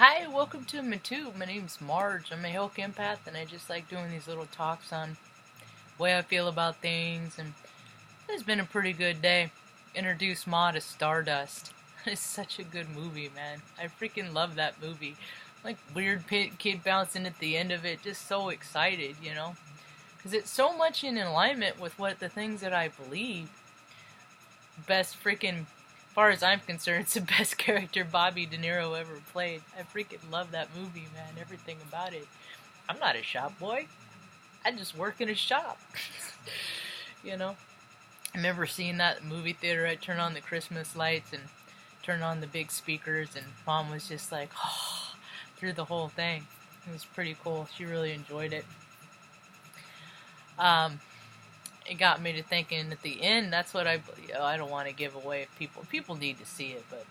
Hi, welcome to my tube. My name's Marge. I'm a Hilk empath, and I just like doing these little talks on the way I feel about things. And it's been a pretty good day. Introduced Ma to Stardust. It's such a good movie, man. I freaking love that movie. Like weird kid bouncing at the end of it, just so excited, you know, because it's so much in alignment with what the things that I believe. Best freaking, as far as I'm concerned, it's the best character Bobby De Niro ever played. I freaking love that movie, man. Everything about it. I'm not a shop boy. I just work in a shop. You know? I remember seeing that movie theater. I'd turn on the Christmas lights and turn on the big speakers, and Mom was just like, oh, through the whole thing. It was pretty cool. She really enjoyed it. It got me to thinking at the end, that's what I don't want to give away people need to see it, but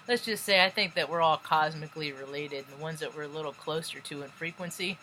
let's just say I think that we're all cosmically related, and the ones that we're a little closer to in frequency,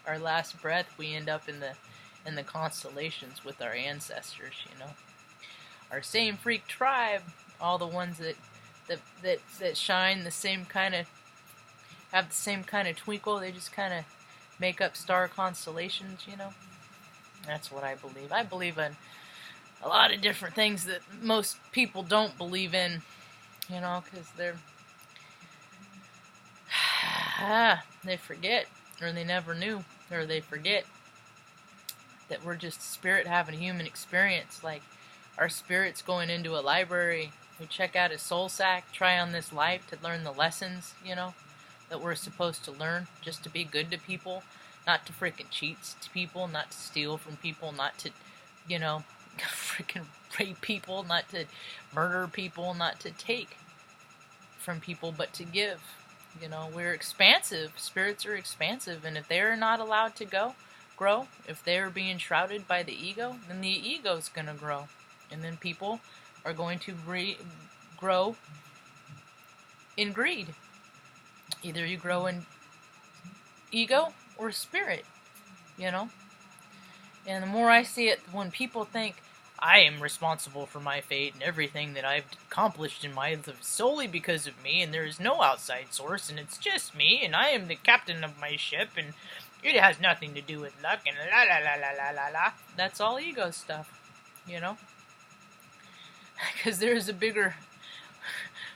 our last breath, we end up in the constellations with our ancestors, you know, our same freak tribe, all the ones that shine the same kind of, have the same kind of twinkle. They just kind of make up star constellations, you know. That's what I believe. I believe in a lot of different things that most people don't believe in, you know, because they forget, or they never knew, or they forget that we're just spirit having a human experience. Like, our spirit's going into a library. We check out a soul sack, try on this life to learn the lessons, you know, that we're supposed to learn, just to be good to people. Not to freaking cheat to people, not to steal from people, not to, you know, freaking rape people, not to murder people, not to take from people, but to give. You know, we're expansive. Spirits are expansive, and if they're not allowed to grow, if they're being shrouded by the ego, then the ego's going to grow. And then people are going to grow in greed. Either you grow in ego or spirit, you know. And the more I see it, when people think I am responsible for my fate and everything that I've accomplished in my life is solely because of me, and there is no outside source, and it's just me, and I am the captain of my ship, and it has nothing to do with luck, and la la la la la la la. That's all ego stuff, you know. Because there's a bigger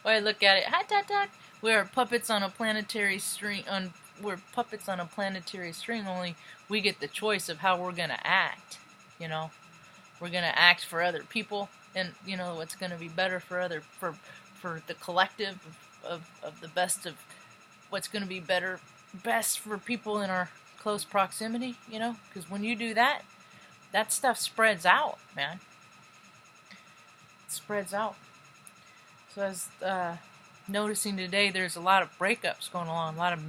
way I look at it. We're puppets on a planetary string. We're puppets on a planetary string, only we get the choice of how we're going to act, you know. We're going to act for other people, and, you know, what's going to be better for the collective of the best of what's going to be best for people in our close proximity, you know. Because when you do that, that stuff spreads out, man. It spreads out. So I was noticing today there's a lot of breakups going on, a lot of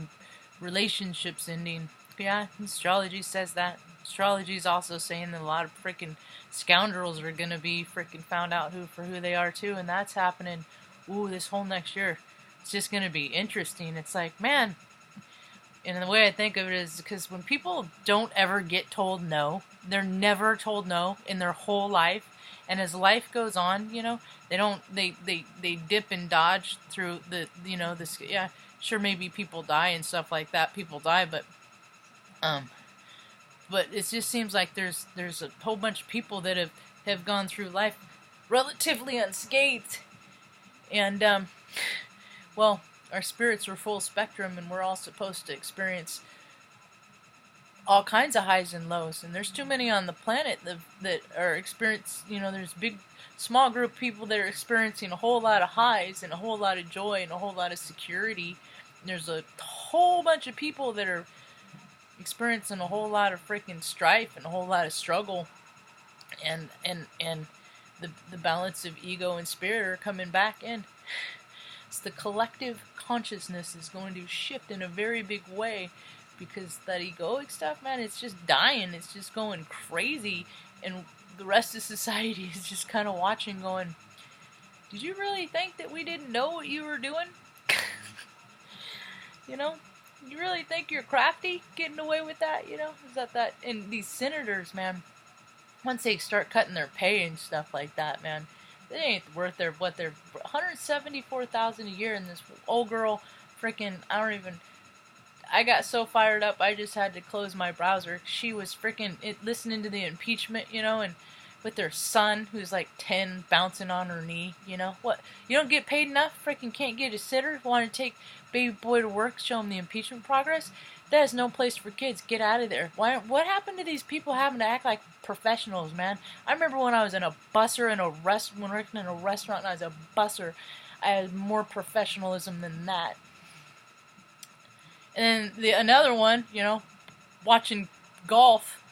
relationships ending. Yeah, astrology says that. Astrology's also saying that a lot of freaking scoundrels are gonna be freaking found out for who they are too, and that's happening. Ooh, this whole next year, it's just gonna be interesting. It's like, man, and the way I think of it is because when people don't ever get told no, they're never told no in their whole life, and as life goes on, you know, they dip and dodge through the, you know, this, yeah. Sure, maybe people die and stuff like that. People die, but it just seems like there's a whole bunch of people that have gone through life relatively unscathed, and well, our spirits are full spectrum, and we're all supposed to experience all kinds of highs and lows. And there's too many on the planet that are experiencing. You know, there's small group of people that are experiencing a whole lot of highs and a whole lot of joy and a whole lot of security. There's a whole bunch of people that are experiencing a whole lot of freaking strife and a whole lot of struggle, and the balance of ego and spirit are coming back in. So the collective consciousness is going to shift in a very big way, because that egoic stuff, man, it's just dying. It's just going crazy, and the rest of society is just kind of watching, going, "Did you really think that we didn't know what you were doing?" You know, you really think you're crafty getting away with that? You know, is that? And these senators, man, once they start cutting their pay and stuff like that, man, they ain't worth what they're $174,000 a year, and this old girl freaking, I got so fired up, I just had to close my browser. She was freaking listening to the impeachment, and with their son, who's like 10, bouncing on her knee, What? You don't get paid enough? Freaking can't get a sitter? Want to take baby boy to work, show him the impeachment progress? That is no place for kids. Get out of there. What happened to these people having to act like professionals, man? I remember when I was in a busser when working in a restaurant and I was a busser, I had more professionalism than that. And then another one, watching golf,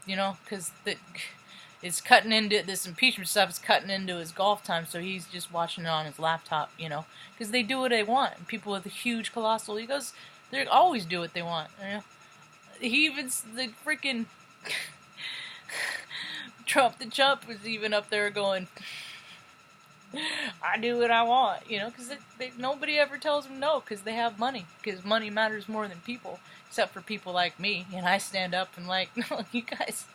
because it's cutting into this impeachment stuff. Is cutting into his golf time, so he's just watching it on his laptop, because they do what they want. And people with huge, colossal egos, they always do what they want. He even the freaking Trump the Chump was even up there going, I do what I want, because nobody ever tells them no, because they have money, because money matters more than people, except for people like me, and I stand up and like, no, you guys,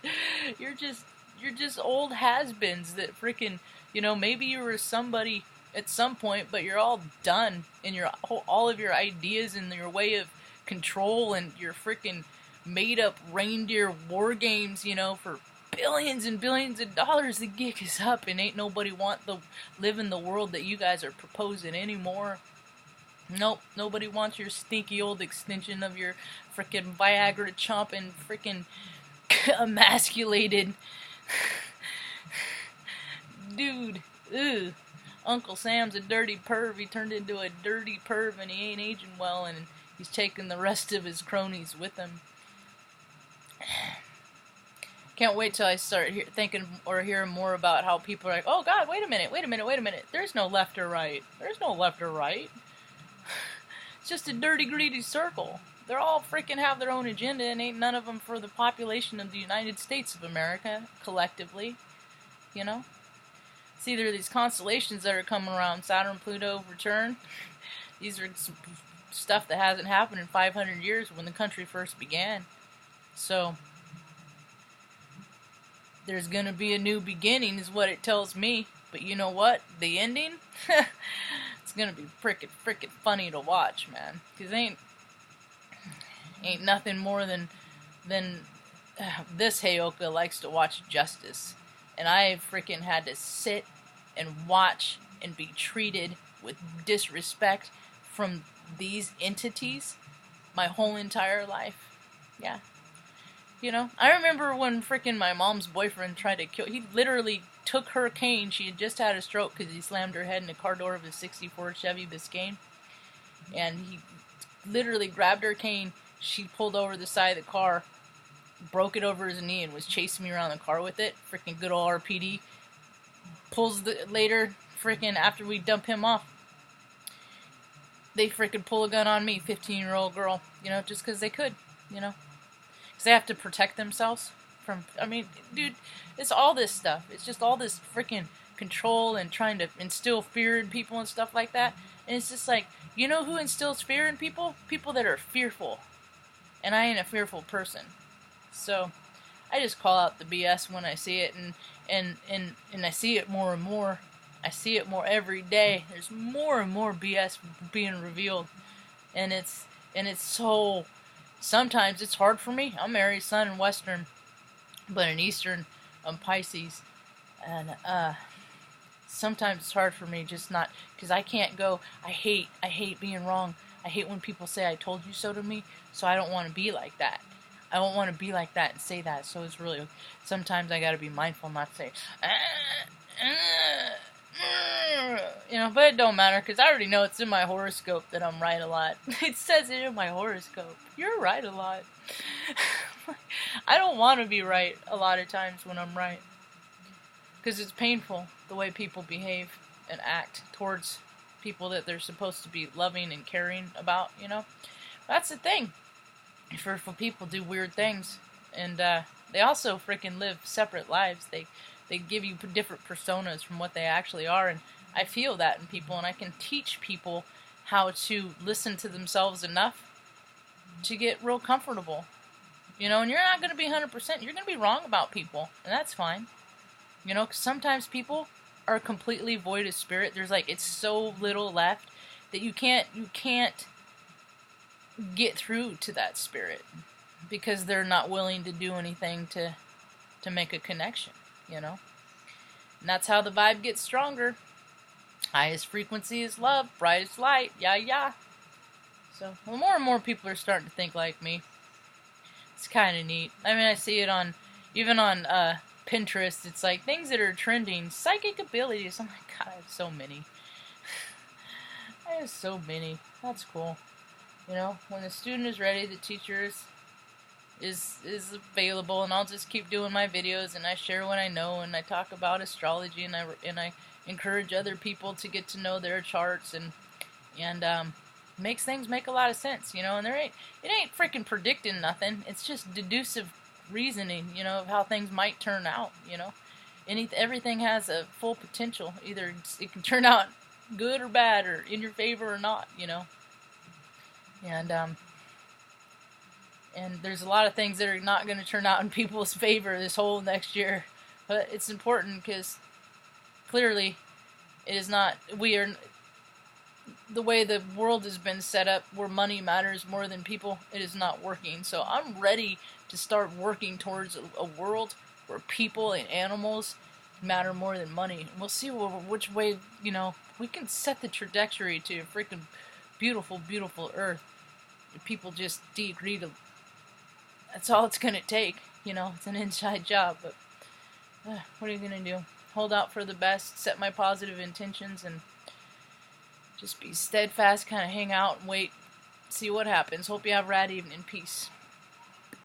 you're just old has-beens that freaking, maybe you were somebody at some point, but you're all done, and all of your ideas and your way of control and your freaking made-up reindeer war games, for billions and billions of dollars, the gig is up, and ain't nobody live in the world that you guys are proposing anymore. Nope, nobody wants your stinky old extension of your frickin' Viagra chomping, frickin' emasculated dude. Ugh. Uncle Sam's a dirty perv. He turned into a dirty perv, and he ain't aging well, and he's taking the rest of his cronies with him. Can't wait till I start thinking or hearing more about how people are like, oh God, wait a minute. There's no left or right. It's just a dirty, greedy circle. They're all freaking have their own agenda, and ain't none of them for the population of the United States of America, collectively. It's either these constellations that are coming around, Saturn, Pluto, return. These are stuff that hasn't happened in 500 years when the country first began. So there's going to be a new beginning is what it tells me. But you know what? The ending? It's going to be frickin' funny to watch, man. Because ain't nothing more than this Heyoka likes to watch justice. And I freaking had to sit and watch and be treated with disrespect from these entities my whole entire life. Yeah. I remember when freaking my mom's boyfriend tried to kill... He literally took her cane. She had just had a stroke because he slammed her head in the car door of his 64 Chevy Biscayne. And he literally grabbed her cane. She pulled over the side of the car, broke it over his knee, and was chasing me around the car with it. Freaking good old RPD. Later, freaking after we dump him off, they freaking pull a gun on me, 15-year-old girl. Just because they could, Because they have to protect themselves from... dude, it's all this stuff. It's just all this freaking control and trying to instill fear in people and stuff like that. And it's just like, who instills fear in people? People that are fearful. And I ain't a fearful person. So, I just call out the BS when I see it, and I see it more and more. I see it more every day. There's more and more BS being revealed. And it's so... Sometimes it's hard for me. I'm Aries Sun in Western, but in Eastern, I'm Pisces. And sometimes it's hard for me, just not... Because I can't go... I hate being wrong. I hate when people say, I told you so to me, so I don't want to be like that. I don't want to be like that and say that, so it's really... Sometimes I gotta be mindful not to say... but it don't matter, because I already know it's in my horoscope that I'm right a lot. It says it in my horoscope. You're right a lot. I don't want to be right a lot of times when I'm right. Because it's painful, the way people behave and act towards people that they're supposed to be loving and caring about, That's the thing. For people do weird things. And they also freaking live separate lives. They give you different personas from what they actually are, and I feel that in people, and I can teach people how to listen to themselves enough to get real comfortable. And you're not going to be 100%. You're going to be wrong about people, and that's fine. 'Cause sometimes people are completely void of spirit. There's it's so little left that you can't get through to that spirit because they're not willing to do anything to make a connection, you know? And that's how the vibe gets stronger. Highest frequency is love, brightest light, yeah. So, well, more and more people are starting to think like me. It's kind of neat. I mean, I see it even on Pinterest. It's like things that are trending, psychic abilities. I'm like, God, I have so many. I have so many. That's cool. You know, when the student is ready, the teacher is available, and I'll just keep doing my videos, and I share what I know, and I talk about astrology, and I encourage other people to get to know their charts, and makes things make a lot of sense, you know. And it ain't freaking predicting nothing. It's just deducive reasoning, you know, of how things might turn out, you know. Everything has a full potential. Either it can turn out good or bad, or in your favor or not, you know. And there's a lot of things that are not going to turn out in people's favor this whole next year. But it's important because clearly it is not, the way the world has been set up where money matters more than people, it is not working. So I'm ready to start working towards a world where people and animals matter more than money. And we'll see which way, you know, we can set the trajectory to a freaking beautiful, beautiful earth. If people just agree to, that's all it's going to take, you know. It's an inside job, but what are you going to do? Hold out for the best, set my positive intentions, and just be steadfast, kind of hang out and wait, see what happens. Hope you have a rad evening. Peace.